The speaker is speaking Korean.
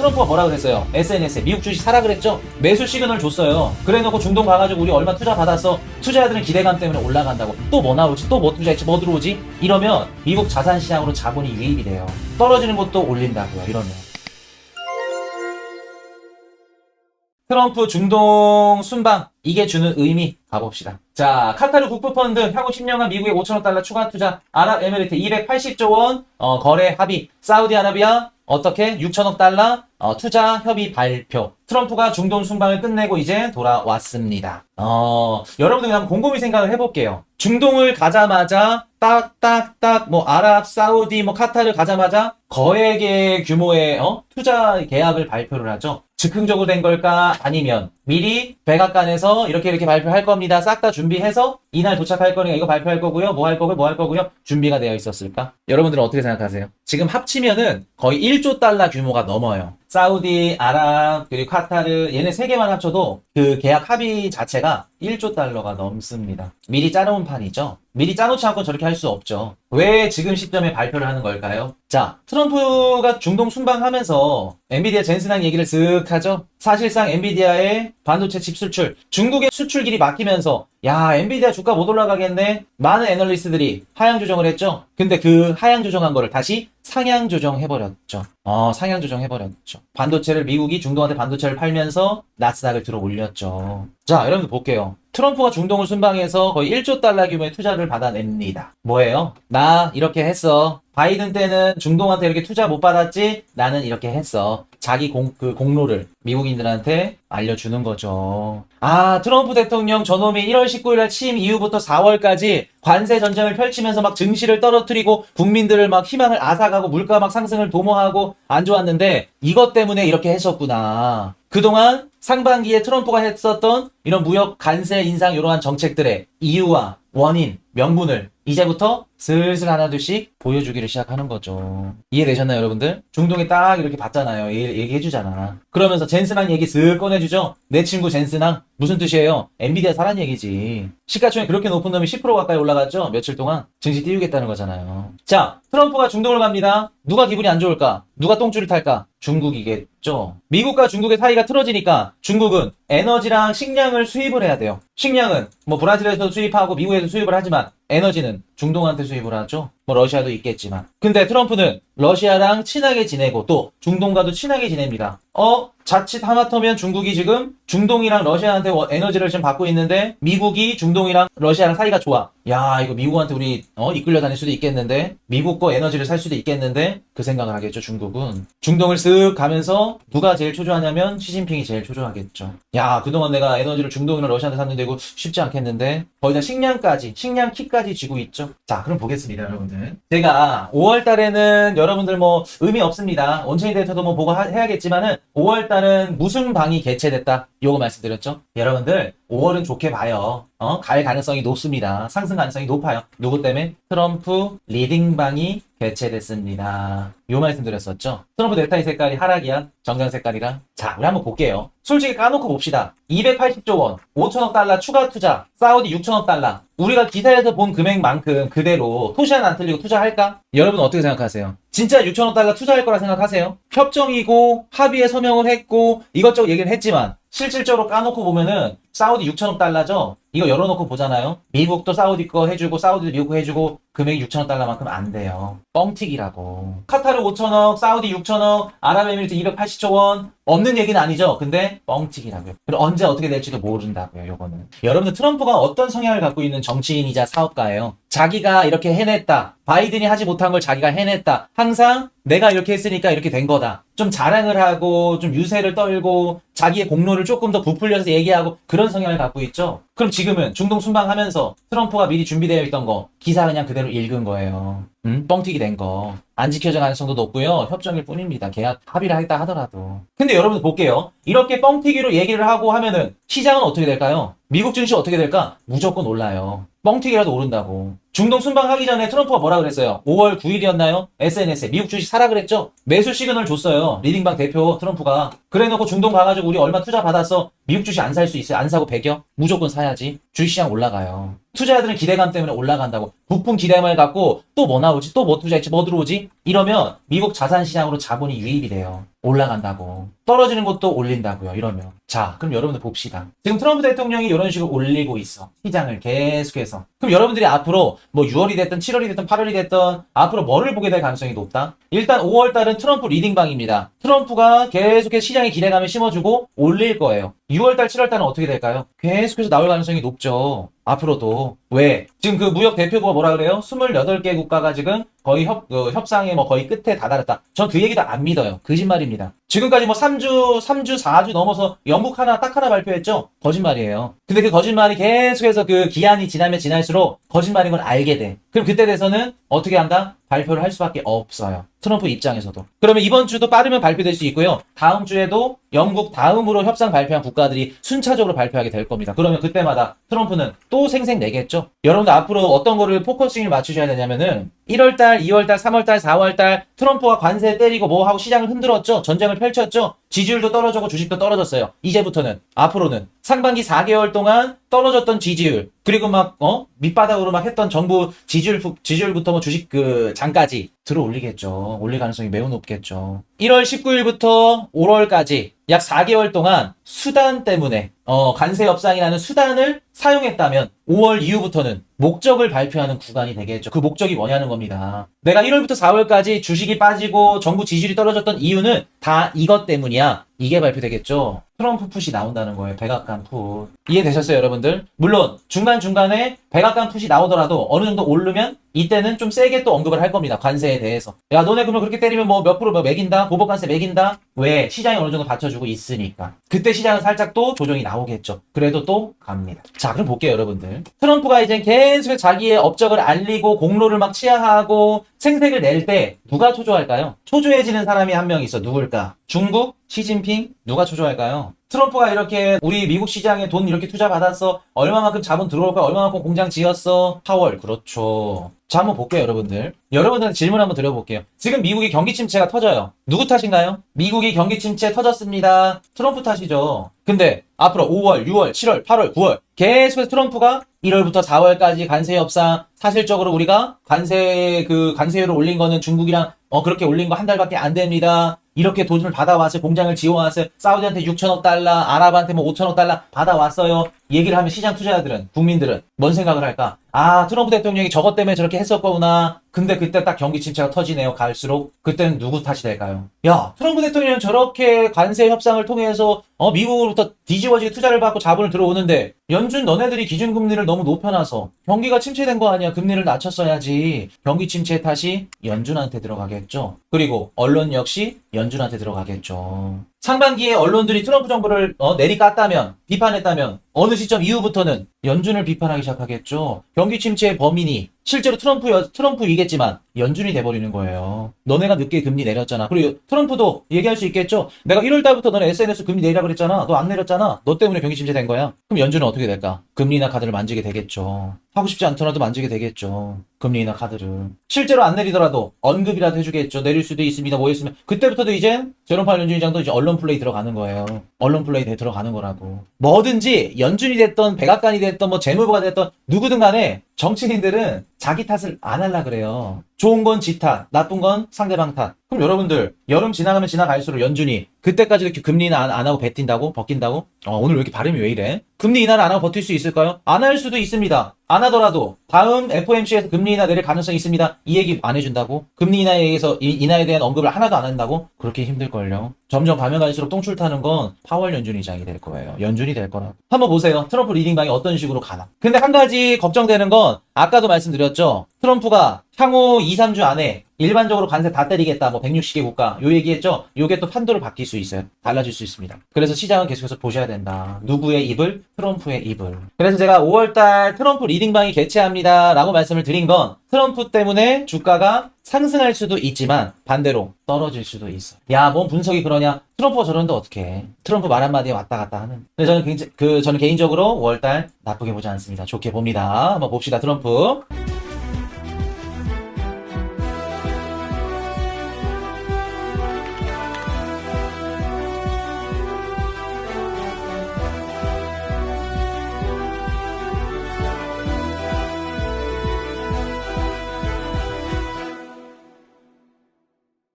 트럼프가 뭐라 그랬어요? SNS에 미국 주식 사라 그랬죠? 매수 시그널 줬어요. 그래놓고 중동 가가지고 우리 얼마 투자 받았어. 투자자들은 기대감 때문에 올라간다고. 또 뭐 나올지, 또 뭐 투자했지, 뭐 들어오지? 이러면 미국 자산 시장으로 자본이 유입이 돼요. 떨어지는 것도 올린다고요. 이러면. 트럼프 중동 순방, 이게 주는 의미 가봅시다. 자, 카타르 국부펀드 향후 10년간 미국의 5천억 달러 추가 투자, 아랍에미리트 280조 원 거래 합의, 사우디아라비아 어떻게 6천억 달러 투자 협의 발표. 트럼프가 중동 순방을 끝내고 이제 돌아왔습니다. 여러분들 한번 곰곰이 생각을 해볼게요. 중동을 가자마자 딱딱딱 뭐 아랍, 사우디, 뭐 카타르 가자마자 거액의 규모의 투자 계약을 발표를 하죠. 즉흥적으로 된 걸까? 아니면 미리 백악관에서 이렇게 발표할 겁니다. 싹 다 준비해서 이날 도착할 거니까 이거 발표할 거고요. 뭐 할 거고요. 뭐 할 거고요. 준비가 되어 있었을까? 여러분들은 어떻게 생각하세요? 지금 합치면은 거의 1조 달러 규모가 넘어요. 사우디, 아랍, 그리고 카타르 얘네 세 개만 합쳐도 그 계약 합의 자체가 1조 달러가 넘습니다. 미리 짜놓은 판이죠. 미리 짜놓지 않고 저렇게 할 수 없죠. 왜 지금 시점에 발표를 하는 걸까요? 자, 트럼프가 중동 순방하면서 엔비디아 젠슨항 얘기를 쓱 하죠. 사실상 엔비디아의 반도체 칩 수출, 중국의 수출길이 막히면서 야, 엔비디아 주가 못 올라가겠네. 많은 애널리스트들이 하향 조정을 했죠. 근데 그 하향 조정한 거를 다시 상향 조정해버렸죠. 상향 조정해버렸죠. 반도체를 미국이 중동한테 반도체를 팔면서 나스닥을 들어 올렸죠. 자, 여러분들 볼게요. 트럼프가 중동을 순방해서 거의 1조 달러 규모의 투자를 받아냅니다. 뭐예요? 나 이렇게 했어. 바이든 때는 중동한테 이렇게 투자 못 받았지? 나는 이렇게 했어. 자기 공로를 미국인들한테 알려주는 거죠. 아, 트럼프 대통령 저놈이 1월 19일 취임 이후부터 4월까지 관세 전쟁을 펼치면서 막 증시를 떨어뜨리고 국민들을 막 희망을 앗아가고 물가 막 상승을 도모하고 안 좋았는데 이것 때문에 이렇게 했었구나. 그동안 상반기에 트럼프가 했었던 이런 무역 관세 인상 이러한 정책들의 이유와 원인, 명분을 이제부터 슬슬 하나둘씩 보여주기를 시작하는 거죠. 이해되셨나요, 여러분들? 중동에 딱 이렇게 봤잖아요. 얘기해주잖아. 그러면서 젠슨항 얘기 쓱 꺼내주죠? 내 친구 젠슨항. 무슨 뜻이에요? 엔비디아 사란 얘기지. 시가총액 그렇게 높은 놈이 10% 가까이 올라갔죠? 며칠 동안 증시 띄우겠다는 거잖아요. 자, 트럼프가 중동을 갑니다. 누가 기분이 안 좋을까? 누가 똥줄을 탈까? 중국이겠죠. 미국과 중국의 사이가 틀어지니까 중국은 에너지랑 식량을 수입을 해야 돼요. 식량은 뭐 브라질에서 수입하고 미국에서 수입을 하지만 에너지는 중동한테 수입을 하죠. 뭐 러시아도 있겠지만. 근데 트럼프는 러시아랑 친하게 지내고 또 중동과도 친하게 지냅니다. 자칫 하마터면 중국이 지금 중동이랑 러시아한테 에너지를 지금 받고 있는데 미국이 중동이랑 러시아랑 사이가 좋아. 야, 이거 미국한테 우리 이끌려 다닐 수도 있겠는데 미국 거 에너지를 살 수도 있겠는데 그 생각을 하겠죠. 중국은. 중동을 쓱 가면서 누가 제일 초조하냐면 시진핑이 제일 초조하겠죠. 야, 그동안 내가 에너지를 중동이랑 러시아한테 샀는데 이거 쉽지 않겠는데 거기다 식량 키까지 쥐고 있죠. 자, 그럼 보겠습니다, 여러분들. 제가 5월 달에는 여러분들 뭐 의미 없습니다. 온천이 데이터도 뭐 보고 해야겠지만은 5월 달은 무슨 방이 개최됐다. 요거 말씀드렸죠. 여러분들 5월은 좋게 봐요. 갈 가능성이 높습니다. 상승 가능성이 높아요. 누구 때문에? 트럼프 리딩방이 개최됐습니다. 요 말씀 드렸었죠. 트럼프 넥타이 색깔이 하락이야. 정장 색깔이랑. 자, 우리 한번 볼게요. 솔직히 까놓고 봅시다. 280조 원, 5천억 달러 추가 투자, 사우디 6천억 달러. 우리가 기사에서 본 금액만큼 그대로 토시 하나 안 틀리고 투자할까? 여러분 어떻게 생각하세요? 진짜 6천억 달러 투자할 거라 생각하세요? 협정이고 합의에 서명을 했고 이것저것 얘기를 했지만 실질적으로 까놓고 보면은 사우디 6천억 달러죠? 이거 열어놓고 보잖아요. 미국도 사우디 거 해주고 사우디도 미국 거 해주고 금액이 6천억 달러만큼 안 돼요. 뻥튀기라고. 카타르 5천억, 사우디 6천억, 아랍에미리트 280조 원. 없는 얘기는 아니죠. 근데 뻥튀기라고요. 그리고 언제 어떻게 될지도 모른다고요. 요거는. 여러분들 트럼프가 어떤 성향을 갖고 있는 정치인이자 사업가예요. 자기가 이렇게 해냈다. 바이든이 하지 못한 걸 자기가 해냈다. 항상 내가 이렇게 했으니까 이렇게 된 거다. 좀 자랑을 하고 좀 유세를 떨고 자기의 공로를 조금 더 부풀려서 얘기하고 그런 성향을 갖고 있죠. 그럼 지금은 중동 순방하면서 트럼프가 미리 준비되어 있던 거 기사 그냥 그대로 읽은 거예요. 뻥튀기 된 거. 안 지켜질 가능성도 높고요. 협정일 뿐입니다. 계약 합의를 하겠다 하더라도. 근데 여러분들 볼게요. 이렇게 뻥튀기로 얘기를 하고 하면은 시장은 어떻게 될까요? 미국 증시 어떻게 될까? 무조건 올라요. 뻥튀기라도 오른다고. 중동 순방하기 전에 트럼프가 뭐라 그랬어요? 5월 9일이었나요? SNS에 미국 주식 사라 그랬죠? 매수 시그널 줬어요. 리딩방 대표 트럼프가. 그래놓고 중동 가가지고 우리 얼마 투자 받았어? 미국 주식 안 살 수 있어요? 안 사고 배겨? 무조건 사야지. 주식시장 올라가요. 투자자들은 기대감 때문에 올라간다고. 부품 기대감을 갖고 또 뭐 나오지? 또 뭐 투자했지? 뭐 들어오지? 이러면 미국 자산 시장으로 자본이 유입이 돼요. 올라간다고. 떨어지는 것도 올린다고요. 이러면. 자, 그럼 여러분들 봅시다. 지금 트럼프 대통령이 이런 식으로 올리고 있어. 시장을 계속해서. 그럼 여러분들이 앞으로 뭐 6월이 됐든 7월이 됐든 8월이 됐든 앞으로 뭐를 보게 될 가능성이 높다? 일단 5월 달은 트럼프 리딩방입니다. 트럼프가 계속해서 시장에 기대감을 심어주고 올릴 거예요. 6월 달, 7월 달은 어떻게 될까요? 계속해서 나올 가능성이 높죠. 앞으로도. 왜? 지금 그 무역 대표부가 뭐라 그래요? 28개 국가가 지금 거의 협상의 뭐 거의 끝에 다다랐다. 전 그 얘기도 안 믿어요. 거짓말입니다. 지금까지 뭐 3주, 4주 넘어서 영국 딱 하나 발표했죠? 거짓말이에요. 근데 그 거짓말이 계속해서 그 기한이 지나면 지날수록 거짓말인 걸 알게 돼. 그럼 그때 돼서는 어떻게 한다? 발표를 할 수밖에 없어요. 트럼프 입장에서도. 그러면 이번 주도 빠르면 발표될 수 있고요. 다음 주에도 영국 다음으로 협상 발표한 국가들이 순차적으로 발표하게 될 겁니다. 그러면 그때마다 트럼프는 또 생색내겠죠? 여러분들 앞으로 어떤 거를 포커싱을 맞추셔야 되냐면은 1월달, 2월달, 3월달, 4월달 트럼프가 관세 때리고 뭐 하고 시장을 흔들었죠? 전쟁을 펼쳤죠? 지지율도 떨어지고 주식도 떨어졌어요. 이제부터는, 앞으로는 상반기 4개월 동안 떨어졌던 지지율, 그리고 막, 밑바닥으로 막 했던 정부 지지율부터 뭐 주식 장까지 들어 올리겠죠. 올릴 가능성이 매우 높겠죠. 1월 19일부터 5월까지 약 4개월 동안 수단 때문에, 관세 협상이라는 수단을 사용했다면 5월 이후부터는 목적을 발표하는 구간이 되겠죠. 그 목적이 뭐냐는 겁니다. 내가 1월부터 4월까지 주식이 빠지고 정부 지지율이 떨어졌던 이유는 다 이것 때문이야. 이게 발표되겠죠. 트럼프 풋이 나온다는 거예요. 백악관 풋. 이해되셨어요, 여러분들? 물론 중간중간에 백악관 풋이 나오더라도 어느 정도 오르면 이때는 좀 세게 또 언급을 할 겁니다. 관세에 대해서. 야, 너네 그러면 그렇게 때리면 뭐 몇 프로 매긴다? 보복관세 매긴다? 왜? 시장이 어느 정도 받쳐주고 있으니까. 그때 시장은 살짝 또 조정이 나오겠죠. 그래도 또 갑니다. 자, 그럼 볼게요, 여러분들. 트럼프가 이제 계속 자기의 업적을 알리고 공로를 막 치하하고 생색을 낼 때 누가 초조할까요? 초조해지는 사람이 한 명 있어. 누굴까? 중국? 시진핑? 누가 초조할까요? 트럼프가 이렇게 우리 미국 시장에 돈 이렇게 투자 받았어. 얼마만큼 자본 들어올까? 얼마만큼 공장 지었어? 파월. 그렇죠. 자, 한번 볼게요, 여러분들. 여러분들한테 질문 한번 드려볼게요. 지금 미국이 경기 침체가 터져요. 누구 탓인가요? 미국이 경기 침체 터졌습니다. 트럼프 탓이죠. 근데 앞으로 5월, 6월, 7월, 8월, 9월 계속해서 트럼프가 1월부터 4월까지 관세 협상, 사실적으로 우리가 관세율을 올린 거는 중국이랑 그렇게 올린 거 한 달밖에 안 됩니다. 이렇게 돈을 받아왔어요. 공장을 지어왔어요. 사우디한테 6천억 달러, 아랍한테 뭐 5천억 달러 받아왔어요. 얘기를 하면 시장 투자자들은, 국민들은 뭔 생각을 할까? 아, 트럼프 대통령이 저것 때문에 저렇게 했었구나. 근데 그때 딱 경기 침체가 터지네요. 갈수록. 그때는 누구 탓이 될까요? 야, 트럼프 대통령은 저렇게 관세 협상을 통해서 미국으로부터 뒤집어지게 투자를 받고 자본을 들어오는데 연준 너네들이 기준금리를 너무 높여놔서 경기가 침체된 거 아니야. 금리를 낮췄어야지. 경기 침체 탓이 연준한테 들어가겠죠. 그리고 언론 역시 연준한테 들어가겠죠. 상반기에 언론들이 트럼프 정부를 내리깠다면, 비판했다면 어느 시점 이후부터는 연준을 비판하기 시작하겠죠. 경기 침체의 범인이 실제로 트럼프이겠지만 연준이 돼버리는 거예요. 너네가 늦게 금리 내렸잖아. 그리고 트럼프도 얘기할 수 있겠죠. 내가 1월 달부터 너네 SNS 금리 내리라 그랬잖아. 너 안 내렸잖아. 너 때문에 경기 침체 된 거야. 그럼 연준은 어떻게 될까? 금리나 카드를 만지게 되겠죠. 하고 싶지 않더라도 만지게 되겠죠. 금리나 카드를. 실제로 안 내리더라도 언급이라도 해주겠죠. 내릴 수도 있습니다. 뭐 했으면. 그때부터도 이젠 제롬 파월 연준의장도 이제 언론 플레이 들어가는 거예요. 언론 플레이 들어가는 거라고. 뭐든지 연준이 됐던 백악관이 됐던 뭐 재무부가 됐던 누구든 간에 정치인들은 자기 탓을 안 하려 그래요. 좋은 건 지 탓, 나쁜 건 상대방 탓. 그럼 여러분들 여름 지나가면 지나갈수록 연준이 그때까지 이렇게 금리 인하 안 하고 벗긴다고? 오늘 왜 이렇게 발음이 왜 이래? 금리 인하를 안 하고 버틸 수 있을까요? 안 할 수도 있습니다. 안 하더라도 다음 FOMC에서 금리 인하 내릴 가능성이 있습니다. 이 얘기 안 해준다고? 금리 인하에 의해서 인하에 대한 언급을 하나도 안 한다고? 그렇게 힘들걸요. 점점 가면 갈수록 똥줄 타는 건 파월 연준의장이 될 거예요. 연준이 될 거라고. 한번 보세요. 트럼프 리딩방이 어떤 식으로 가나. 근데 한 가지 걱정되는 건 아까도 말씀드렸죠. 트럼프가 향후 2, 3주 안에 일반적으로 관세 다 때리겠다. 뭐 160개 국가. 요 얘기했죠. 요게 또 판도를 바뀔 수 있어요. 달라질 수 있습니다. 그래서 시장은 계속해서 보셔야 된다. 누구의 입을? 트럼프의 입을. 그래서 제가 5월달 트럼프 리딩방이 개최합니다. 라고 말씀을 드린 건 트럼프 때문에 주가가 상승할 수도 있지만 반대로 떨어질 수도 있어. 야, 뭔 분석이 그러냐? 트럼프가 저러는데 어떡해. 트럼프 말 한마디에 왔다 갔다 하는. 근데 저는 개인적으로 5월달 나쁘게 보지 않습니다. 좋게 봅니다. 한번 봅시다. 트럼프.